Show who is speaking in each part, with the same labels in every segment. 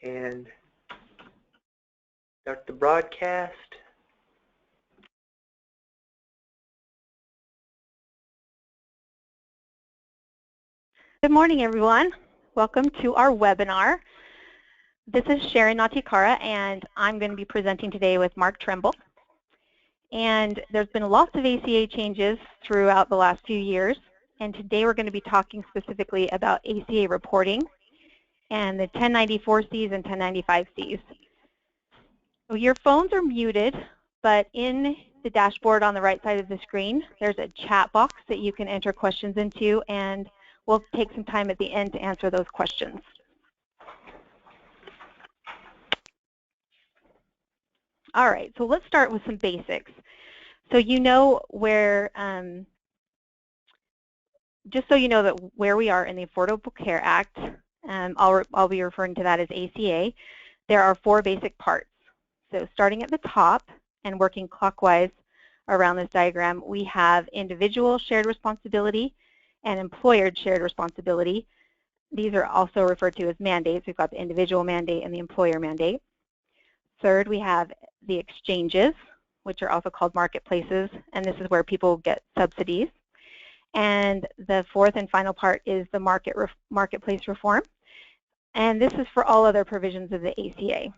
Speaker 1: and start the broadcast.
Speaker 2: Good morning, everyone. Welcome to our webinar. This is Sharon Natikara, and I'm going to be presenting today with Mark Trimble. And there's been lots of ACA changes throughout the last few years, and today we're going to be talking specifically about ACA reporting and the 1094Cs and 1095Cs. So your phones are muted, but in the dashboard on the right side of the screen, there's a chat box that you can enter questions into, and we'll take some time at the end to answer those questions. All right, so let's start with some basics. So you know where, just so you know that where we are in the Affordable Care Act, I'll be referring to that as ACA, there are 4 basic parts. So starting at the top and working clockwise around this diagram, we have individual shared responsibility and employer shared responsibility. These are also referred to as mandates. We've got the individual mandate and the employer mandate. Third, we have the exchanges, which are also called marketplaces, and this is where people get subsidies. And the fourth and final part is the marketplace reform, and this is for all other provisions of the ACA.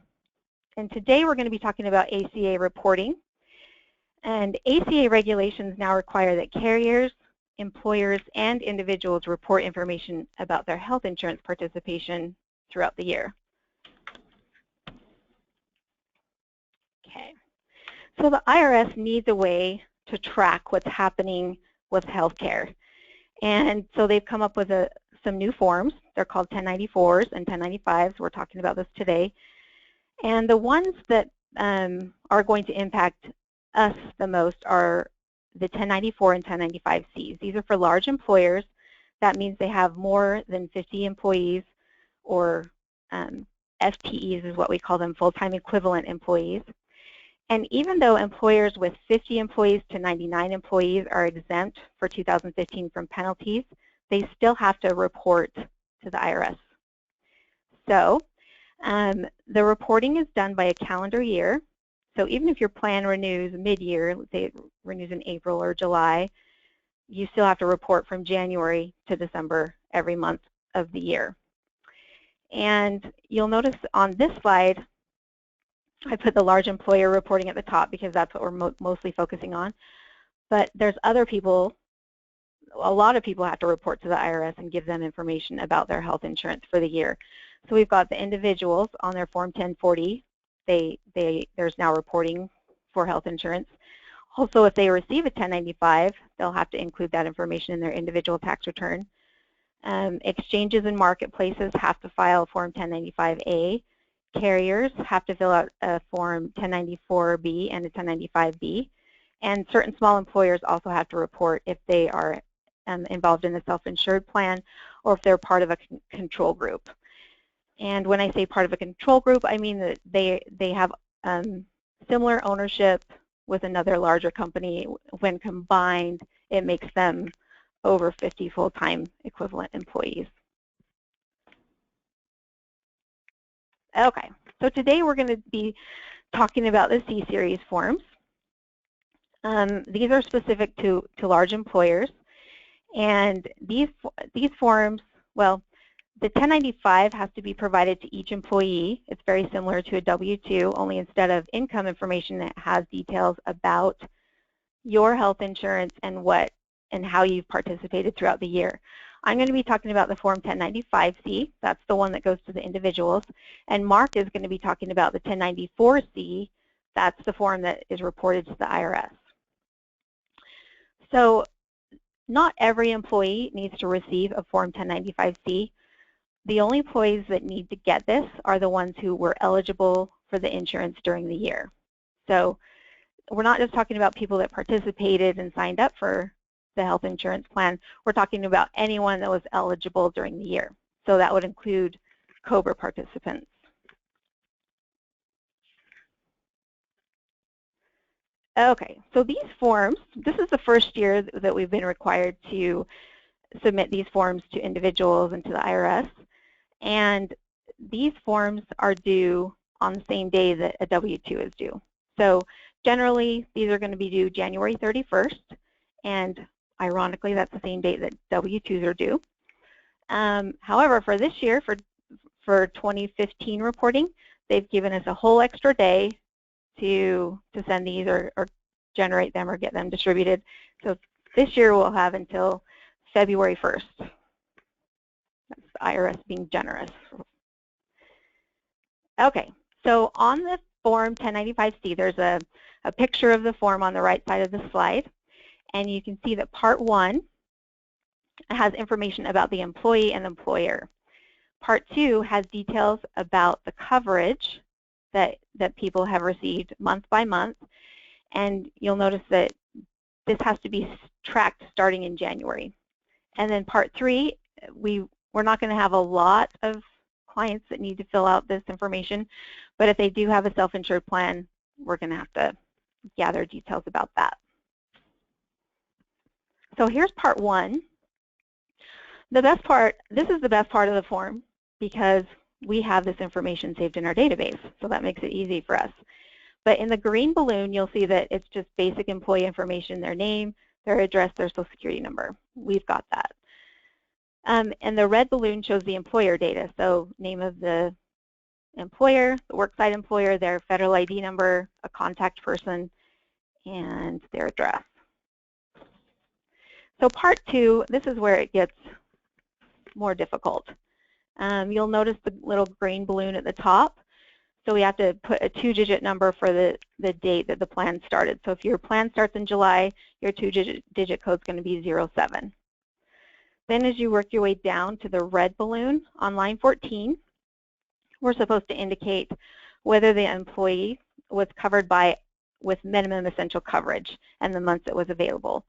Speaker 2: And today we're going to be talking about ACA reporting. And ACA regulations now require that carriers, employers, and individuals report information about their health insurance participation throughout the year. Okay, so the IRS needs a way to track what's happening with healthcare. And so they've come up with some new forms. They're called 1094s and 1095s. We're talking about this today. And the ones that are going to impact us the most are the 1094 and 1095Cs. These are for large employers. That means they have more than 50 employees, or FTEs is what we call them, full-time equivalent employees. And even though employers with 50 employees to 99 employees are exempt for 2015 from penalties, they still have to report to the IRS. So the reporting is done by a calendar year. So even if your plan renews mid-year, let's say it renews in April or July, you still have to report from January to December every month of the year. And you'll notice on this slide, I put the large employer reporting at the top because that's what we're mostly focusing on. But there's other people, a lot of people have to report to the IRS and give them information about their health insurance for the year. So we've got the individuals on their Form 1040. There's now reporting for health insurance. Also, if they receive a 1095, they'll have to include that information in their individual tax return. Exchanges and marketplaces have to file Form 1095A. Carriers have to fill out a Form 1094B and a 1095B. And certain small employers also have to report if they are involved in a self-insured plan or if they're part of a control group. And when I say part of a control group, I mean that they have similar ownership with another larger company. When combined, it makes them over 50 full-time equivalent employees. Okay, so today we're going to be talking about the C-Series forms. These are specific to large employers, and these forms, well, the 1095 has to be provided to each employee. It's very similar to a W-2, only instead of income information, it has details about your health insurance and how you've participated throughout the year. I'm going to be talking about the Form 1095C. That's the one that goes to the individuals. And Mark is going to be talking about the 1094C. That's the form that is reported to the IRS. So not every employee needs to receive a Form 1095C. The only employees that need to get this are the ones who were eligible for the insurance during the year. So we're not just talking about people that participated and signed up for the health insurance plan. We're talking about anyone that was eligible during the year. So that would include COBRA participants. Okay, so these forms, this is the first year that we've been required to submit these forms to individuals and to the IRS. And these forms are due on the same day that a W-2 is due. So generally, these are going to be due January 31st, and ironically, that's the same date that W-2s are due. However, for this year, for 2015 reporting, they've given us a whole extra day to send these or generate them or get them distributed. So this year we'll have until February 1st. That's the IRS being generous. Okay, so on the Form 1095-C, there's a picture of the form on the right side of the slide, and you can see that Part 1 has information about the employee and employer. Part 2 has details about the coverage that people have received month by month, and you'll notice that this has to be tracked starting in January. And then Part 3, we're not going to have a lot of clients that need to fill out this information, but if they do have a self-insured plan, we're going to have to gather details about that. So here's Part 1. The best part, this is the best part of the form because we have this information saved in our database, so that makes it easy for us. But in the green balloon, you'll see that it's just basic employee information, their name, their address, their social security number. We've got that. And the red balloon shows the employer data, so name of the employer, the worksite employer, their federal ID number, a contact person, and their address. So Part 2, this is where it gets more difficult. You'll notice the little green balloon at the top. So we have to put a 2-digit number for the date that the plan started. So if your plan starts in July, your 2-digit code is going to be 07. Then as you work your way down to the red balloon on line 14, we're supposed to indicate whether the employee was covered with minimum essential coverage and the months it was available.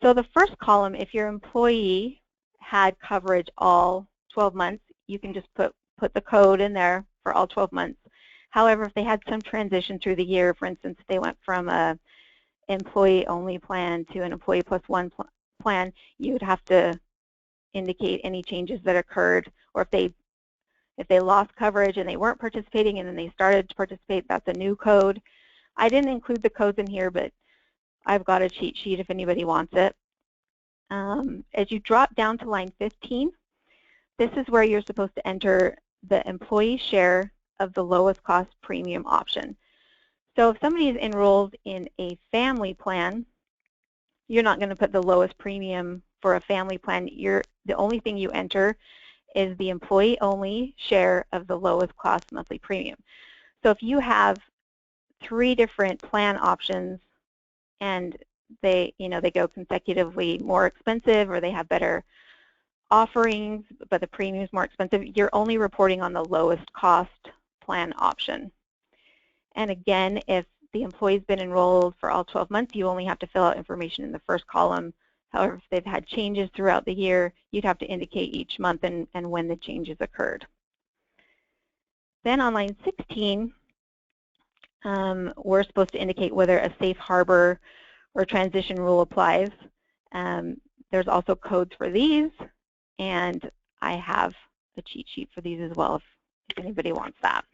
Speaker 2: So the first column, if your employee had coverage all 12 months, you can just put the code in there for all 12 months. However, if they had some transition through the year, for instance, they went from a employee-only plan to an employee plus one plan, you would have to indicate any changes that occurred, or if they lost coverage and they weren't participating and then they started to participate, that's a new code. I didn't include the codes in here, but I've got a cheat sheet if anybody wants it. As you drop down to line 15, this is where you're supposed to enter the employee share of the lowest cost premium option. So if somebody is enrolled in a family plan, you're not going to put the lowest premium for a family plan. The only thing you enter is the employee-only share of the lowest cost monthly premium. So if you have 3 different plan options and they go consecutively more expensive, or they have better offerings but the premium is more expensive, you're only reporting on the lowest cost plan option. And again, if the employee's been enrolled for all 12 months, you only have to fill out information in the first column. However, if they've had changes throughout the year, you'd have to indicate each month and when the changes occurred. Then on line 16, we're supposed to indicate whether a safe harbor or transition rule applies. There's also codes for these, and I have a cheat sheet for these as well if anybody wants that.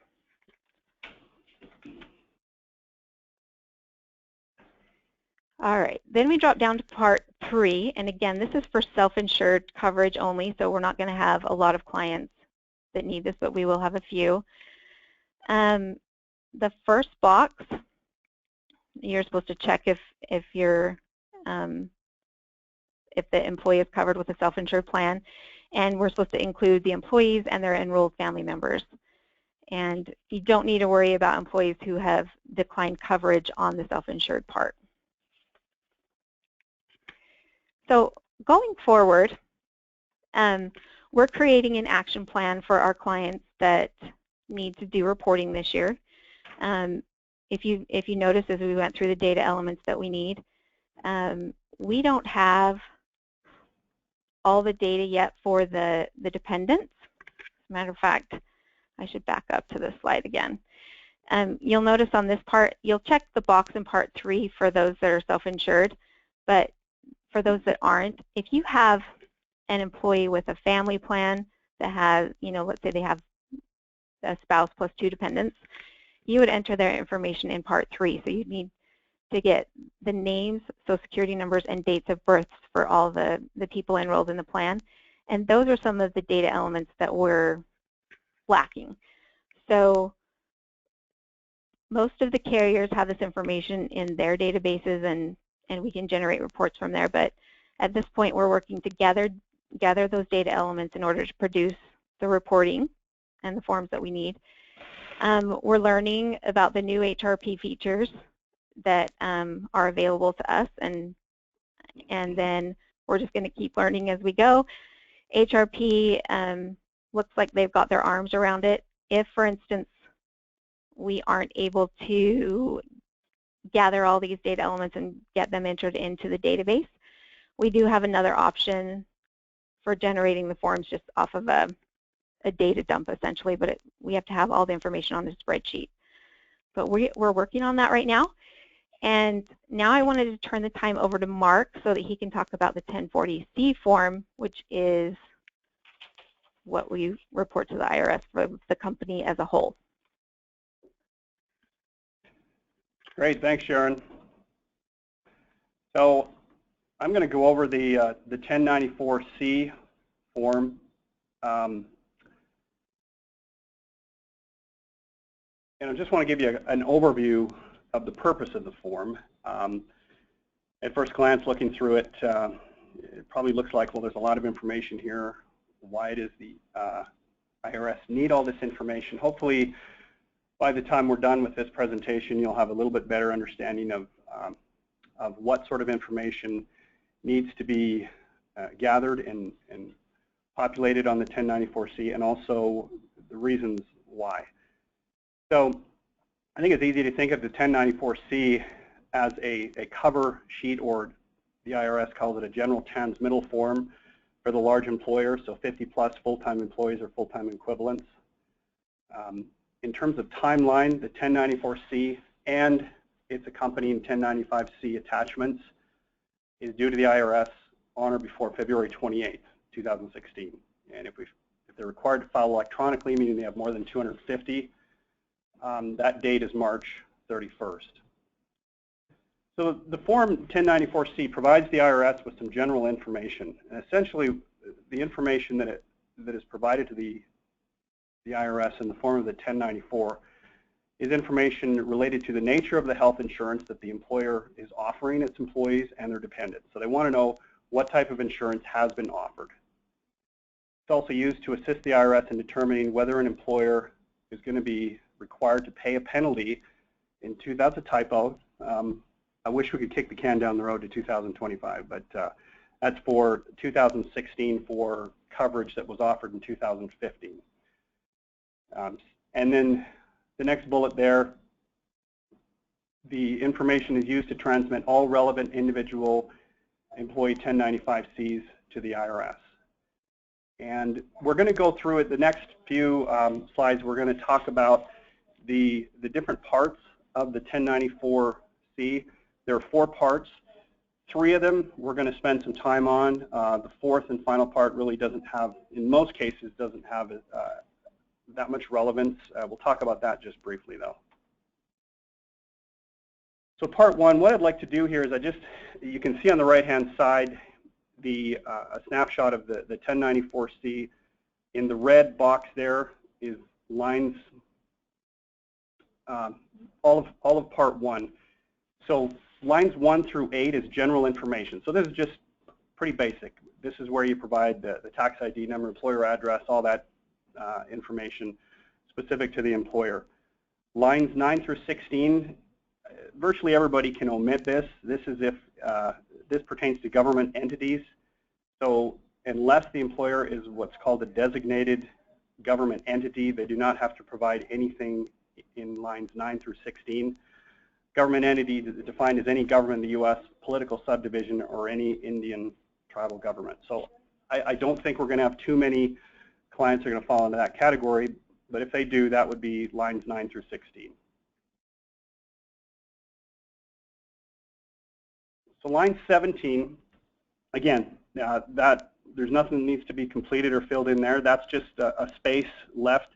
Speaker 2: All right, then we drop down to Part 3, and again, this is for self-insured coverage only, so we're not going to have a lot of clients that need this, but we will have a few. The first box, you're supposed to check if the employee is covered with a self-insured plan, and we're supposed to include the employees and their enrolled family members. And you don't need to worry about employees who have declined coverage on the self-insured part. So going forward, we're creating an action plan for our clients that need to do reporting this year. If you notice as we went through the data elements that we need, we don't have all the data yet for the dependents. As a matter of fact, I should back up to this slide again. You'll notice on this part, you'll check the box in Part 3 for those that are self-insured, but for those that aren't, if you have an employee with a family plan that has, let's say they have a spouse plus 2 dependents, you would enter their information in Part 3. So you'd need to get the names, Social Security numbers, and dates of birth for all the people enrolled in the plan. And those are some of the data elements that we're lacking. So most of the carriers have this information in their databases, and we can generate reports from there. But at this point, we're working to gather those data elements in order to produce the reporting and the forms that we need. We're learning about the new HRP features that are available to us, and then we're just going to keep learning as we go. HRP looks like they've got their arms around it. If, for instance, we aren't able to gather all these data elements and get them entered into the database, we do have another option for generating the forms just off of a data dump, essentially, but we have to have all the information on the spreadsheet. But we're working on that right now. And now I wanted to turn the time over to Mark so that he can talk about the 1040C form, which is what we report to the IRS for the company as a whole.
Speaker 1: Great, thanks, Sharon. So I'm going to go over the 1094C form. And I just want to give you an overview of the purpose of the form. At first glance, looking through it, it probably looks like, well, there's a lot of information here. Why does the IRS need all this information? Hopefully, by the time we're done with this presentation, you'll have a little bit better understanding of what sort of information needs to be gathered and populated on the 1094C, and also the reasons why. So I think it's easy to think of the 1094C as a cover sheet, or the IRS calls it a general transmittal form for the large employer, so 50+ full-time employees or full-time equivalents. In terms of timeline, the 1094C and its accompanying 1095C attachments is due to the IRS on or before February 28th, 2016. And if they're required to file electronically, meaning they have more than 250, that date is March 31st. So the Form 1094C provides the IRS with some general information. And essentially, the information that is provided to the IRS in the form of the 1094 is information related to the nature of the health insurance that the employer is offering its employees and their dependents. So they want to know what type of insurance has been offered. It's also used to assist the IRS in determining whether an employer is going to be required to pay a penalty in that's a typo. I wish we could kick the can down the road to 2025, but that's for 2016 for coverage that was offered in 2015. And then the next bullet there, the information is used to transmit all relevant individual employee 1095Cs to the IRS. And we're going to go through it. The next few slides, we're going to talk about the different parts of the 1094C. There are 4 parts. 3 of them we're going to spend some time on. The 4th and final part really doesn't have, in most cases, doesn't have that much relevance. We'll talk about that just briefly, though. So part 1, what I'd like to do here is you can see on the right-hand side a snapshot of the 1094C. In the red box there is lines, all of part 1. So lines 1 through 8 is general information. So this is just pretty basic. This is where you provide the tax ID number, employer address, all that information specific to the employer. Lines 9 through 16, virtually everybody can omit this. This is if this pertains to government entities. So unless the employer is what's called a designated government entity, they do not have to provide anything in lines 9 through 16. Government entity is defined as any government in the U.S., political subdivision, or any Indian tribal government. So I don't think we're going to have too many clients that are going to fall into that category, but if they do, that would be lines 9 through 16. So line 17, again, there's nothing that needs to be completed or filled in there. That's just a space left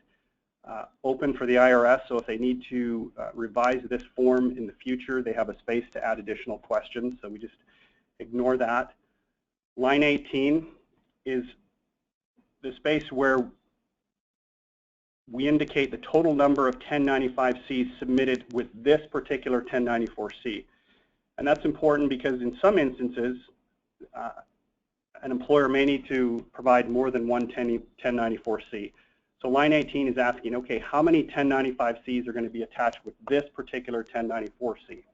Speaker 1: open for the IRS, so if they need to revise this form in the future, they have a space to add additional questions, so we just ignore that. Line 18 is the space where we indicate the total number of 1095Cs submitted with this particular 1094C. And that's important because in some instances, an employer may need to provide more than one 1094C. So line 18 is asking, okay, how many 1095Cs are going to be attached with this particular 1094C?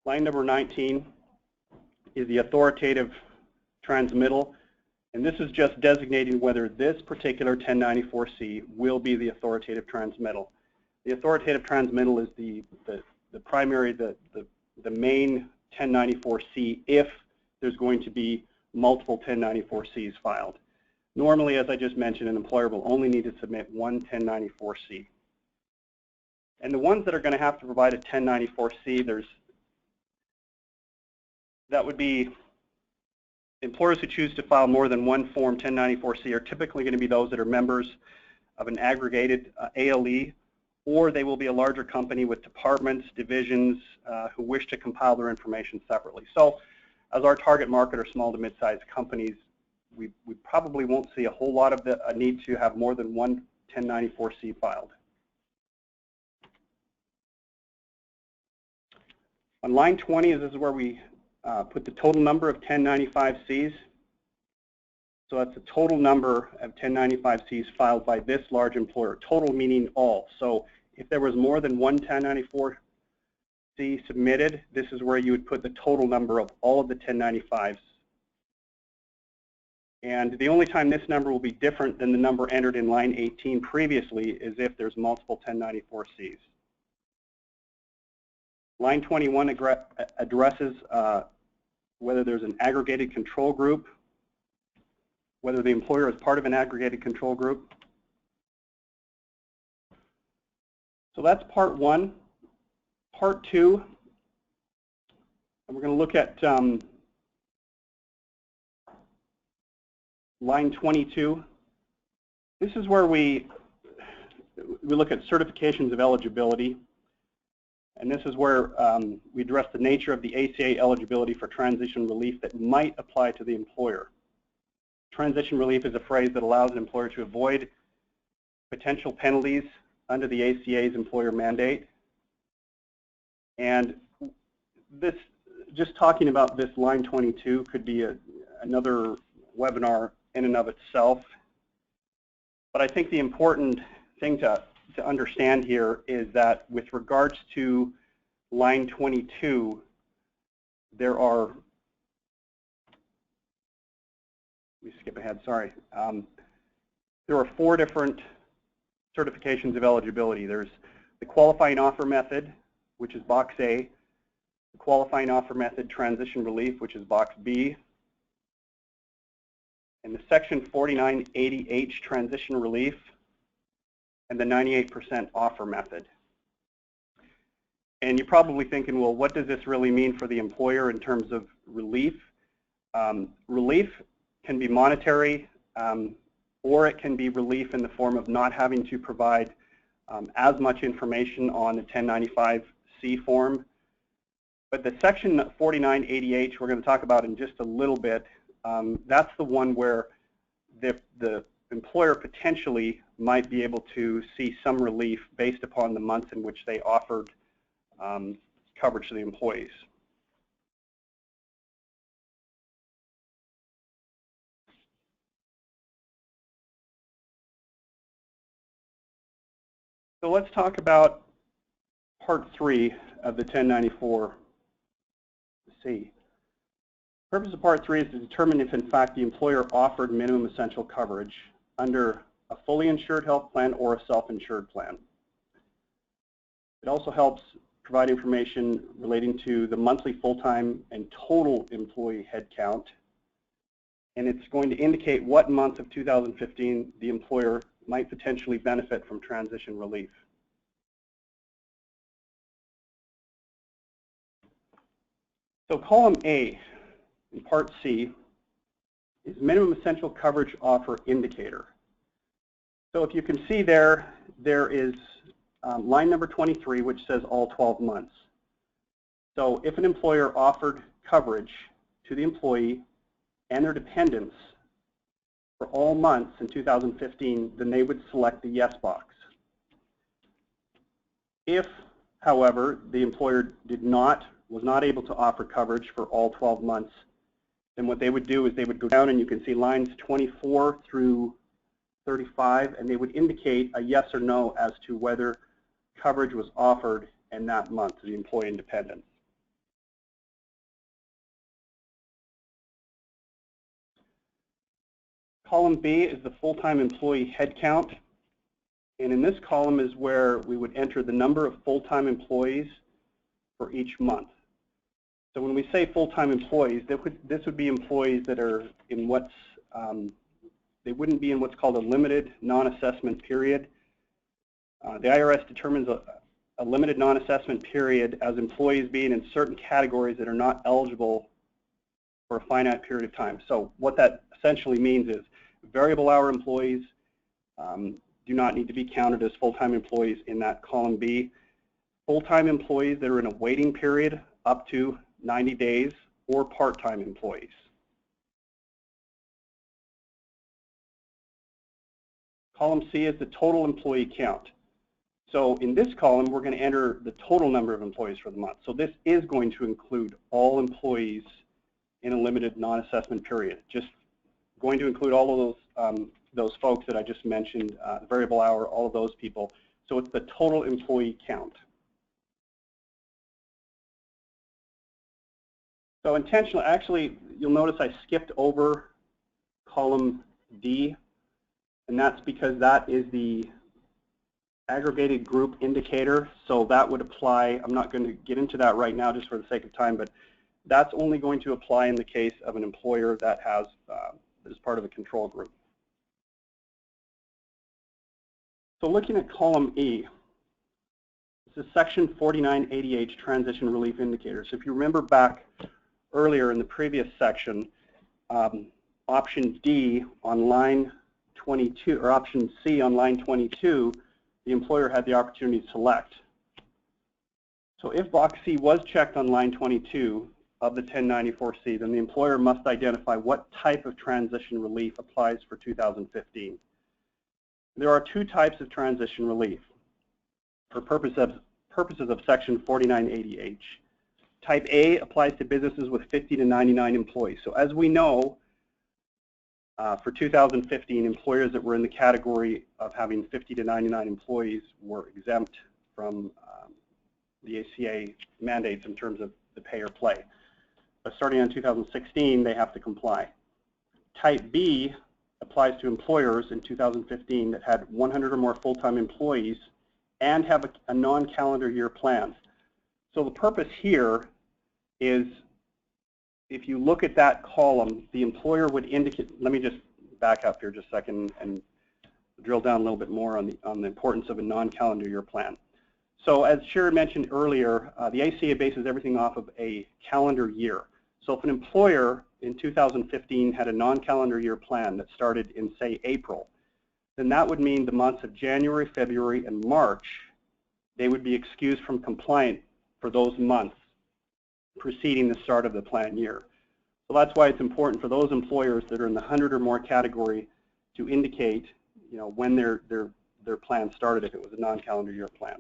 Speaker 1: Line number 19 is the authoritative transmittal, and this is just designating whether this particular 1094C will be the authoritative transmittal. The authoritative transmittal is the primary, the main 1094C if there's going to be multiple 1094Cs filed. Normally, as I just mentioned, an employer will only need to submit one 1094C. And the ones that are going to have to provide a 1094C, that would be employers who choose to file more than one Form 1094C are typically going to be those that are members of an aggregated ALE, or they will be a larger company with departments, divisions who wish to compile their information separately. So as our target market are small to mid-sized companies, we probably won't see a whole lot of the need to have more than one 1094C filed. On line 20, this is where we put the total number of 1095Cs. So that's the total number of 1095Cs filed by this large employer, total meaning all. So if there was more than one 1094C submitted, this is where you would put the total number of all of the 1095s. And the only time this number will be different than the number entered in line 18 previously is if there's multiple 1094Cs. Line 21 addresses whether there's an aggregated control group, whether the employer is part of an aggregated control group. So that's part one. Part two, and we're going to look at line 22. This is where we look at certifications of eligibility. And this is where we address the nature of the ACA eligibility for transition relief that might apply to the employer. Transition relief is a phrase that allows an employer to avoid potential penalties under the ACA's employer mandate. And this, just talking about this line 22 could be another webinar in and of itself. But I think the important thing to understand here is that with regards to line 22, there are, let me skip ahead, sorry. There are 4 different certifications of eligibility. There's the qualifying offer method, which is box A, the qualifying offer method transition relief, which is box B, and the section 4980H transition relief, and the 98% offer method. And you're probably thinking, well, what does this really mean for the employer in terms of relief? Relief can be monetary, or it can be relief in the form of not having to provide as much information on the 1095C form. But the section 4980H we're going to talk about in just a little bit, that's the one where the employer potentially might be able to see some relief based upon the months in which they offered coverage to the employees. So let's talk about part 3 of the 1094C. The purpose of part 3 is to determine if in fact the employer offered minimum essential coverage under a fully insured health plan or a self-insured plan. It also helps provide information relating to the monthly full-time and total employee headcount, and it's going to indicate what month of 2015 the employer might potentially benefit from transition relief. So column A in part C is minimum essential coverage offer indicator. So if you can see there is line number 23, which says all 12 months. So if an employer offered coverage to the employee and their dependents for all months in 2015, then they would select the yes box. If, however, the employer was not able to offer coverage for all 12 months, then what they would do is they would go down, and you can see lines 24 through 35, and they would indicate a yes or no as to whether coverage was offered in that month to the employee and dependent. Column B is the full-time employee headcount, and in this column is where we would enter the number of full-time employees for each month. So when we say full-time employees, this would be employees that are in they wouldn't be in what's called a limited non-assessment period. The IRS determines a limited non-assessment period as employees being in certain categories that are not eligible for a finite period of time. So what that essentially means is variable hour employees do not need to be counted as full-time employees in that column B. Full-time employees that are in a waiting period up to 90 days, or part-time employees. Column C is the total employee count. So in this column, we're going to enter the total number of employees for the month. So this is going to include all employees in a limited non-assessment period. Just going to include all of those folks that I just mentioned, the variable hour, all of those people. So it's the total employee count. So intentionally, actually, you'll notice I skipped over column D, and that's because that is the aggregated group indicator. So that would apply. I'm not going to get into that right now just for the sake of time, but that's only going to apply in the case of an employer that has that is part of a control group. So looking at column E, this is section 4980H transition relief indicator. So if you remember back earlier in the previous section, option D on line 22, or option C on line 22, the employer had the opportunity to select. So if box C was checked on line 22 of the 1094C, then the employer must identify what type of transition relief applies for 2015. There are two types of transition relief for purposes of section 4980H. Type A applies to businesses with 50 to 99 employees. So as we know, for 2015, employers that were in the category of having 50 to 99 employees were exempt from the ACA mandates in terms of the pay or play. But starting in 2016, they have to comply. Type B applies to employers in 2015 that had 100 or more full-time employees and have a non-calendar year plan. So the purpose here is, if you look at that column, the employer would indicate, let me just back up here just a second and drill down a little bit more on the importance of a non-calendar year plan. So as Sharon mentioned earlier, the ACA bases everything off of a calendar year. So if an employer in 2015 had a non-calendar year plan that started in, say, April, then that would mean the months of January, February, and March, they would be excused from compliance for those months preceding the start of the plan year. So that's why it's important for those employers that are in the 100 or more category to indicate, when their plan started if it was a non-calendar year plan.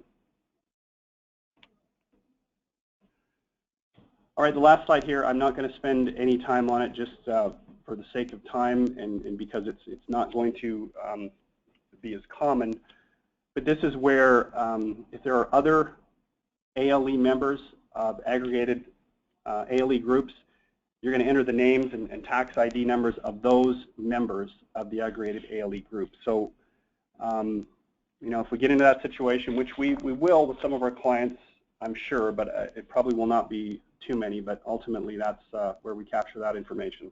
Speaker 1: All right, the last slide here, I'm not going to spend any time on it just for the sake of time and because it's not going to be as common. But this is where if there are other ALE members of aggregated ALE groups, you're going to enter the names and tax ID numbers of those members of the aggregated ALE group. So, if we get into that situation, which we will with some of our clients, I'm sure, but it probably will not be too many, but ultimately that's where we capture that information.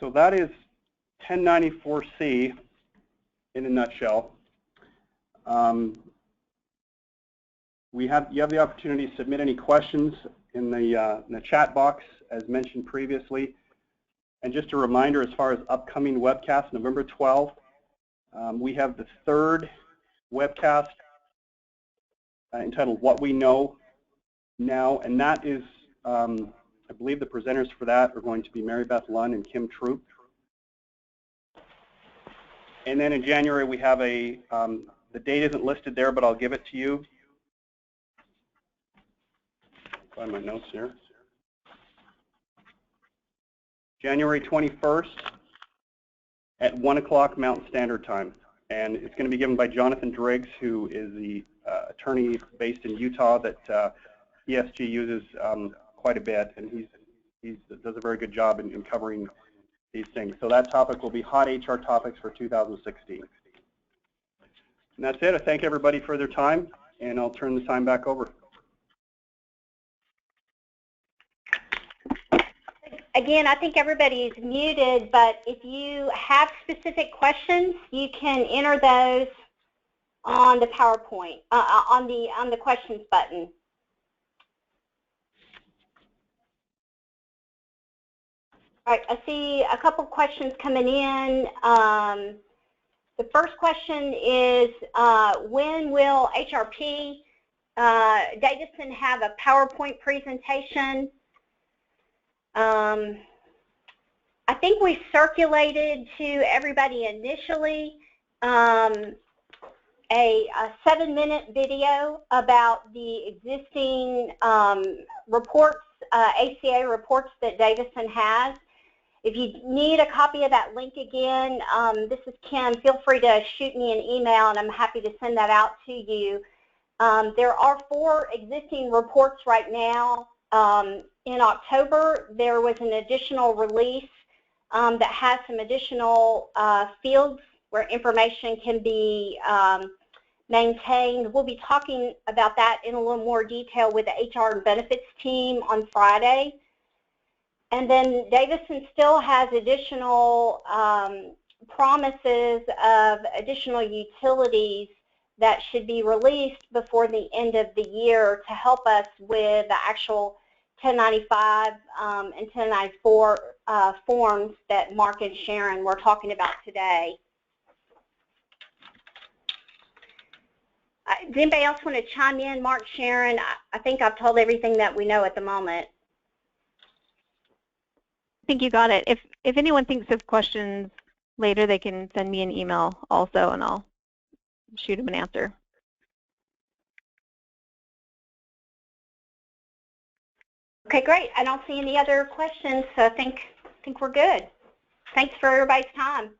Speaker 1: So that is 1094C in a nutshell. You have the opportunity to submit any questions in the chat box, as mentioned previously. And just a reminder, as far as upcoming webcasts, November 12th, we have the third webcast entitled What We Know Now, and that is, I believe the presenters for that are going to be Mary Beth Lund and Kim Troop. And then in January we have a, the date isn't listed there, but I'll give it to you. Find my notes here. January 21st at 1 o'clock Mountain Standard Time. And it's going to be given by Jonathan Driggs, who is the attorney based in Utah that ESG uses quite a bit, and he does a very good job in covering these things. So that topic will be hot HR topics for 2016. And that's it. I thank everybody for their time, and I'll turn the time back over.
Speaker 3: Again, I think everybody is muted, but if you have specific questions, you can enter those on the PowerPoint, on the questions button. All right, I see a couple questions coming in. The first question is, when will HRP Davidson have a PowerPoint presentation? I think we circulated to everybody initially a 7-minute video about the existing reports, ACA reports that Davidson has. If you need a copy of that link again, this is Kim. Feel free to shoot me an email, and I'm happy to send that out to you. There are 4 existing reports right now. In October, there was an additional release that has some additional fields where information can be maintained. We'll be talking about that in a little more detail with the HR and benefits team on Friday. And then Davidson still has additional promises of additional utilities that should be released before the end of the year to help us with the actual 1095 and 1094 forms that Mark and Sharon were talking about today. Does anybody else want to chime in? Mark, Sharon, I think I've told everything that we know at the moment.
Speaker 2: I think you got it. If anyone thinks of questions later, they can send me an email also, and I'll shoot them an answer.
Speaker 3: Okay, great. I don't see any other questions, so I think we're good. Thanks for everybody's time.